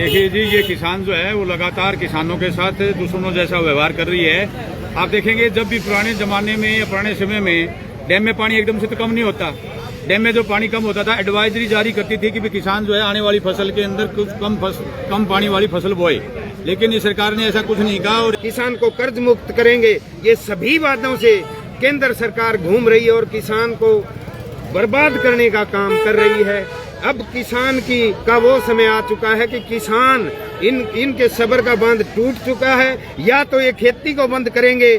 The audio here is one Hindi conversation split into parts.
देखिए जी, ये किसान जो है वो लगातार किसानों के साथ दुश्मनों जैसा व्यवहार कर रही है। आप देखेंगे जब भी पुराने जमाने में या पुराने समय में डैम में पानी एकदम से तो कम नहीं होता। डैम में जो पानी कम होता था, एडवाइजरी जारी करती थी कि किसान जो है आने वाली फसल के अंदर कुछ कम पानी वाली फसल बोए, लेकिन ये सरकार ने ऐसा कुछ नहीं कहा। और किसान को कर्ज मुक्त करेंगे, ये सभी वादों से केंद्र सरकार घूम रही है और किसान को बर्बाद करने का काम कर रही है। अब किसान का वो समय आ चुका है कि किसान इनके सब्र का बांध टूट चुका है। या तो ये खेती को बंद करेंगे,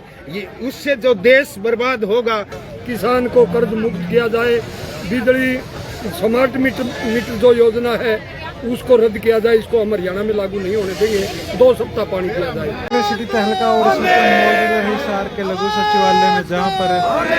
उससे जो देश बर्बाद होगा। किसान को कर्ज मुक्त किया जाए, बिजली स्मार्ट मीटर जो योजना है उसको रद्द किया जाए, इसको हम हरियाणा में लागू नहीं होने देंगे। 2 सप्ताह पानी दिया जाए। सिटी तहलका और हिसार के लघु सचिवालय में जहां पर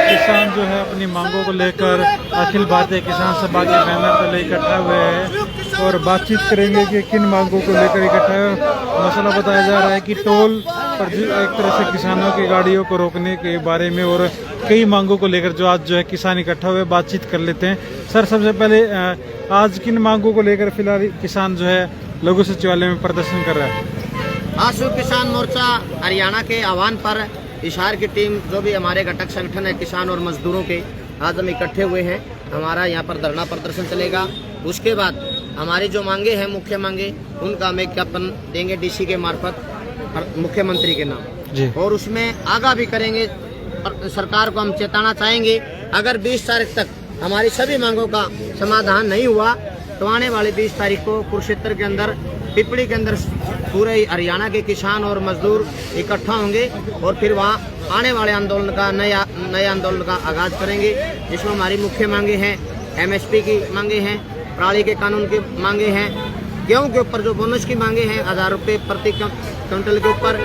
किसान जो है अपनी मांगों को लेकर अखिल भारतीय किसान सभा के बैनर तले इकट्ठा हुए हैं और बातचीत करेंगे कि किन मांगों को लेकर इकट्ठा है। मसला बताया जा रहा है कि टोल पर एक तरह से किसानों की गाड़ियों को रोकने के बारे में और कई मांगों को लेकर जो आज जो है किसान इकट्ठा हुए, बातचीत कर लेते हैं। सर, सबसे पहले आज किन मांगों को लेकर फिलहाल किसान जो है लघु सचिवालय में प्रदर्शन कर रहा है? आशु किसान मोर्चा हरियाणा के आह्वान पर हिसार की टीम, जो भी हमारे घटक संगठन है किसान और मजदूरों के, आज हम इकट्ठे हुए हैं। हमारा यहाँ पर धरना प्रदर्शन चलेगा। उसके बाद हमारी जो मांगे हैं, मुख्य मांगे, उनका हम एक ज्ञापन देंगे डीसी के मार्फत मुख्यमंत्री के नाम जी। और उसमें आगाह भी करेंगे। सरकार को हम चेताना चाहेंगे, अगर 20 तारीख तक हमारी सभी मांगों का समाधान नहीं हुआ तो आने वाली 20 तारीख को कुरुक्षेत्र के अंदर, पिपली के अंदर पूरे हरियाणा के किसान और मजदूर इकट्ठा होंगे और फिर वहाँ आने वाले आंदोलन का नए आंदोलन का आगाज करेंगे। जिसमें हमारी मुख्य मांगे हैं, MSP की मांगे हैं, पराली के कानून की मांगे हैं, गेहूं के ऊपर जो बोनस की मांगे हैं 1000 रुपये प्रति क्विंटल के ऊपर,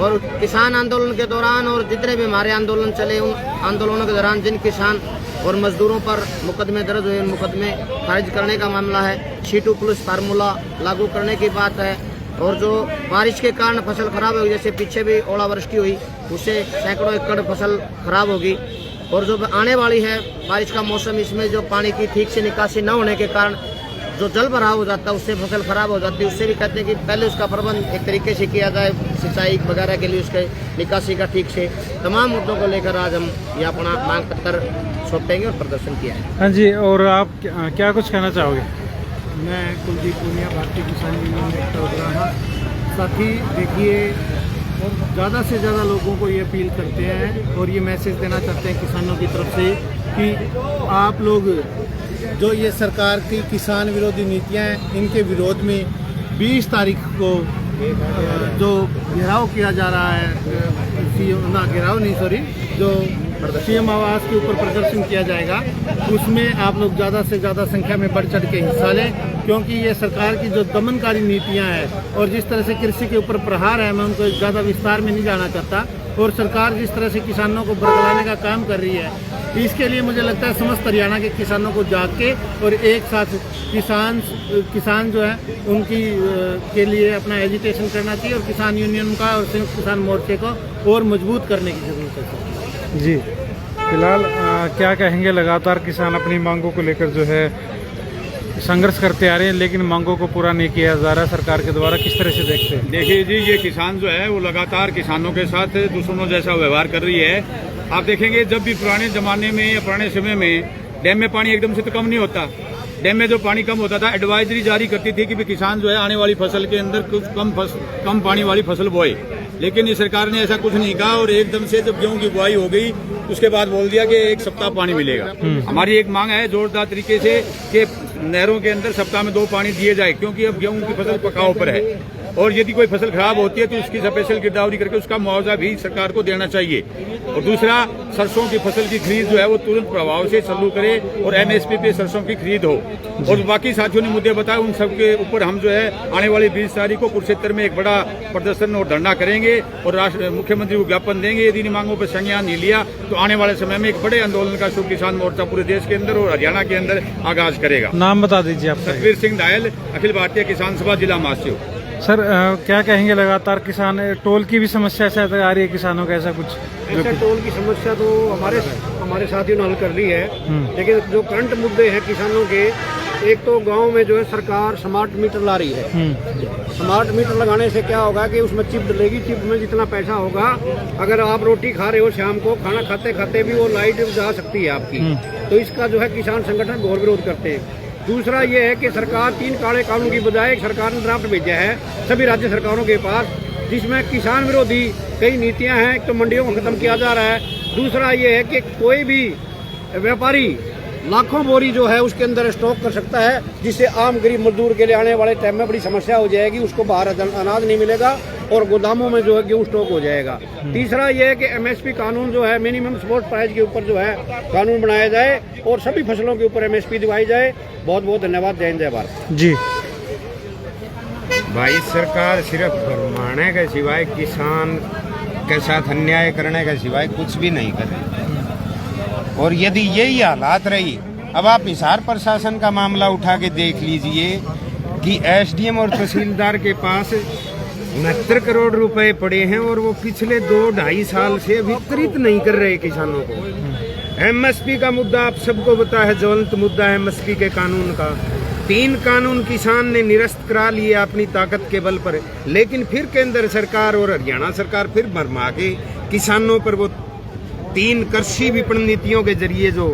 और किसान आंदोलन के दौरान और जितने भी हमारे आंदोलन चले उन आंदोलनों के दौरान जिन किसान और मजदूरों पर मुकदमे दर्ज हुए, मुकदमे खारिज करने का मामला है। C2 प्लस फार्मूला लागू करने की बात है। और जो बारिश के कारण फसल खराब होगी, जैसे पीछे भी ओलावृष्टि हुई, उससे सैकड़ों एकड़ फसल खराब होगी। और जो आने वाली है बारिश का मौसम, इसमें जो पानी की ठीक से निकासी न होने के कारण जो जल भराव हो जाता है, उससे फसल खराब हो जाती है। उससे भी कहते हैं कि पहले उसका प्रबंध एक तरीके से किया जाए, सिंचाई वगैरह के लिए उसके निकासी का ठीक से। तमाम मुद्दों को लेकर आज हम ये अपना मांग पत्र सौंपेंगे और प्रदर्शन किया है। हाँ जी, और आप क्या कुछ कहना चाहोगे? मैं कुलदीप पूनिया, भारतीय किसान यूनियन में रहा। साथ ही देखिए, ज़्यादा से ज़्यादा लोगों को ये अपील करते हैं और ये मैसेज देना चाहते हैं किसानों की तरफ से कि आप लोग जो ये सरकार की किसान विरोधी नीतियां हैं, इनके विरोध में 20 तारीख को जो घेराव किया जा रहा है, जो CM आवास के ऊपर प्रदर्शन किया जाएगा, उसमें आप लोग ज़्यादा से ज़्यादा संख्या में बढ़ चढ़ के हिस्सा लें। क्योंकि ये सरकार की जो दमनकारी नीतियां हैं और जिस तरह से कृषि के ऊपर प्रहार है, मैं उनको ज़्यादा विस्तार में नहीं जाना चाहता, और सरकार जिस तरह से किसानों को बरगलाने का काम कर रही है, इसके लिए मुझे लगता है समस्त हरियाणा के किसानों को जाग के और एक साथ किसान जो है उनकी के लिए अपना एजिटेशन करना चाहिए और किसान यूनियन का और संयुक्त किसान मोर्चे को और मजबूत करने की जरूरत है जी। फिलहाल क्या कहेंगे? लगातार किसान अपनी मांगों को लेकर जो है संघर्ष करते आ रहे हैं, लेकिन मांगों को पूरा नहीं किया जा रहा सरकार के द्वारा। किस तरह से देखते हैं? देखिए जी, ये किसान जो है वो लगातार किसानों के साथ दुश्मनों जैसा व्यवहार कर रही है। आप देखेंगे जब भी पुराने जमाने में या पुराने समय में डैम में पानी एकदम से तो कम नहीं होता। डैम में जो पानी कम होता था, एडवाइजरी जारी करती थी कि किसान जो है आने वाली फसल के अंदर कुछ कम पानी वाली फसल बोए, लेकिन ये सरकार ने ऐसा कुछ नहीं कहा। और एकदम से जब गेहूं की बुआई हो गई, उसके बाद बोल दिया कि 1 सप्ताह पानी मिलेगा। हमारी एक मांग है जोरदार तरीके से कि नहरों के अंदर सप्ताह में 2 पानी दिए जाए, क्योंकि अब गेहूं की फसल पकाव पर है और यदि कोई फसल खराब होती है तो उसकी स्पेशल गिरदावरी करके उसका मुआवजा भी सरकार को देना चाहिए। और दूसरा, सरसों की फसल की खरीद जो है वो तुरंत प्रभाव से चालू करे और MSP पे सरसों की खरीद हो। और बाकी साथियों ने मुद्दे बताए, उन सब के ऊपर हम जो है आने वाली 20 तारीख को कुरुक्षेत्र में एक बड़ा प्रदर्शन और धरना करेंगे और मुख्यमंत्री को ज्ञापन देंगे। यदि इन मांगों पर संज्ञान नहीं लिया तो आने वाले समय में एक बड़े आंदोलन का शुभ किसान मोर्चा पूरे देश के अंदर और हरियाणा के अंदर आगाज करेगा। नाम बता दीजिए आप। सतवीर सिंह डायल, अखिल भारतीय किसान सभा, जिला महासचिव। सर, क्या कहेंगे? लगातार किसान टोल की भी समस्या शायद आ रही है किसानों का, ऐसा कुछ? ऐसा टोल की समस्या तो हमारे साथियों ने हल कर ली है, लेकिन जो करंट मुद्दे हैं किसानों के, एक तो गांव में जो है सरकार स्मार्ट मीटर ला रही है। स्मार्ट मीटर लगाने से क्या होगा कि उसमें चिप डलेगी, चिप में जितना पैसा होगा, अगर आप रोटी खा रहे हो शाम को, खाना खाते खाते भी वो लाइट जा सकती है आपकी। तो इसका जो है किसान संगठन घोर विरोध करते हैं। दूसरा ये है कि सरकार 3 काले कानून की बजाय एक सरकार ने ड्राफ्ट भेजा है सभी राज्य सरकारों के पास, जिसमें किसान विरोधी कई नीतियां हैं। एक तो मंडियों को खत्म किया जा रहा है, दूसरा ये है कि कोई भी व्यापारी लाखों बोरी जो है उसके अंदर स्टॉक कर सकता है, जिससे आम गरीब मजदूर के लिए आने वाले टाइम में बड़ी समस्या हो जाएगी। उसको बाहर अनाज नहीं मिलेगा और गोदामों में जो है गेहूँ स्टॉक हो जाएगा। तीसरा ये है कि MSP कानून जो है, मिनिमम सपोर्ट प्राइस के ऊपर जो है कानून बनाया जाए और सभी फसलों के ऊपर MSP दिवाई जाए। बहुत बहुत धन्यवाद। जय हिंद, जय भारत जी। भाई सरकार सिर्फ फरमाने के सिवाय किसान के साथ अन्याय करने के सिवाय कुछ भी नहीं कर रही। और यदि यही हालात रही, अब आप हिसार प्रशासन का मामला उठा के देख लीजिए कि SDM और तहसीलदार के पास 69 करोड़ रुपए पड़े हैं और वो पिछले 2-2.5 साल से वितरित नहीं कर रहे किसानों को। MSP का मुद्दा आप सबको पता है, ज्वलंत मुद्दा है MSP के कानून का। 3 कानून किसान ने निरस्त करा लिए अपनी ताकत के बल पर, लेकिन फिर केंद्र सरकार और हरियाणा सरकार फिर भरमा के किसानों पर वो 3 कृषि विपणन नीतियों के जरिए जो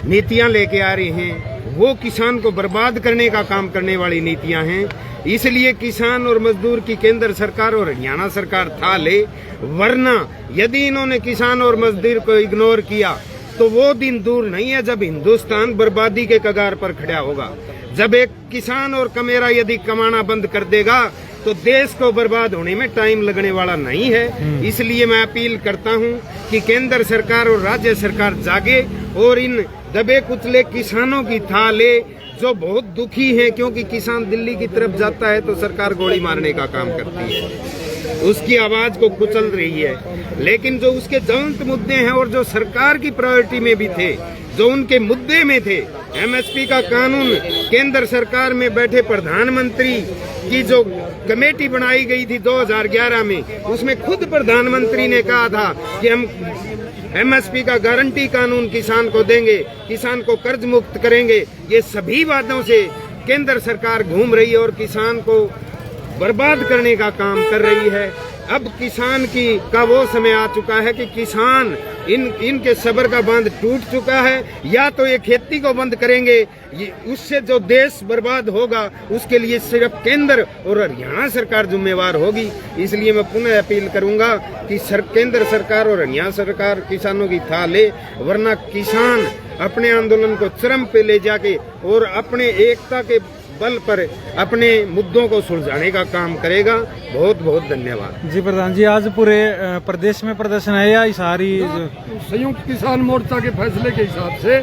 नीतियां लेके आ रहे हैं, वो किसान को बर्बाद करने का काम करने वाली नीतियां हैं। इसलिए किसान और मजदूर की केंद्र सरकार और हरियाणा सरकार था ले, वरना यदि इन्होंने किसान और मजदूर को इग्नोर किया तो वो दिन दूर नहीं है जब हिंदुस्तान बर्बादी के कगार पर खड़ा होगा। जब एक किसान और कमेरा यदि कमाना बंद कर देगा तो देश को बर्बाद होने में टाइम लगने वाला नहीं है। इसलिए मैं अपील करता हूं कि केंद्र सरकार और राज्य सरकार जागे और इन दबे कुचले किसानों की था ले, जो बहुत दुखी हैं, क्योंकि किसान दिल्ली की तरफ जाता है तो सरकार गोली मारने का काम करती है, उसकी आवाज को कुचल रही है। लेकिन जो उसके ज्वलंत मुद्दे हैं और जो सरकार की प्रायोरिटी में भी थे, जो उनके मुद्दे में थे, MSP का कानून, केंद्र सरकार में बैठे प्रधानमंत्री की जो कमेटी बनाई गई थी 2011 में, उसमें खुद प्रधानमंत्री ने कहा था कि हम MSP का गारंटी कानून किसान को देंगे, किसान को कर्ज मुक्त करेंगे। ये सभी वादों से केंद्र सरकार घूम रही है और किसान को बर्बाद करने का काम कर रही है। अब किसान का वो समय आ चुका है कि किसान इनके सब्र का बांध टूट चुका है। या तो ये खेती को बंद करेंगे, उससे जो देश बर्बाद होगा उसके लिए सिर्फ केंद्र और हरियाणा सरकार जिम्मेवार होगी। इसलिए मैं पुनः अपील करूंगा कि केंद्र सरकार और हरियाणा सरकार किसानों की था ले, वरना किसान अपने आंदोलन को चरम पे ले जाके और अपने एकता के बल पर अपने मुद्दों को सुलझाने का काम करेगा। बहुत बहुत धन्यवाद। जी प्रधान जी, आज पूरे प्रदेश में प्रदर्शन है या सारी संयुक्त किसान मोर्चा के फैसले के हिसाब से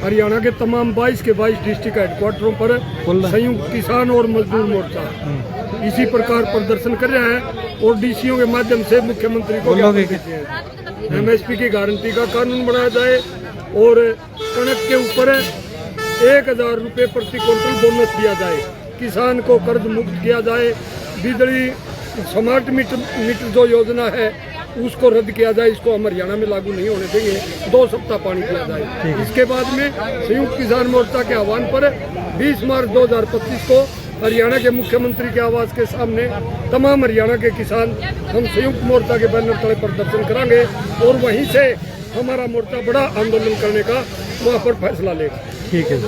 हरियाणा के तमाम 22 के 22 डिस्ट्रिक्ट हेडक्वार्टरों पर संयुक्त किसान और मजदूर मोर्चा इसी प्रकार प्रदर्शन कर रहा है और DCO के माध्यम से मुख्यमंत्री को MSP की गारंटी का कानून बनाया जाए और कणक के ऊपर 1000 रुपये प्रति क्विंटल बोनस दिया जाए, किसान को कर्ज मुक्त किया जाए, बिजली स्मार्ट मीटर जो योजना है उसको रद्द किया जाए, इसको हम हरियाणा में लागू नहीं होने देंगे, 2 सप्ताह पानी दिया जाए। इसके बाद में संयुक्त किसान मोर्चा के आह्वान पर 20 मार्च 2025 को हरियाणा के मुख्यमंत्री के आवास के सामने तमाम हरियाणा के किसान हम संयुक्त मोर्चा के बैनर तले प्रदर्शन करेंगे और वहीं से हमारा मोर्चा बड़ा आंदोलन करने का वहाँ पर फैसला लेगा। ठीक है।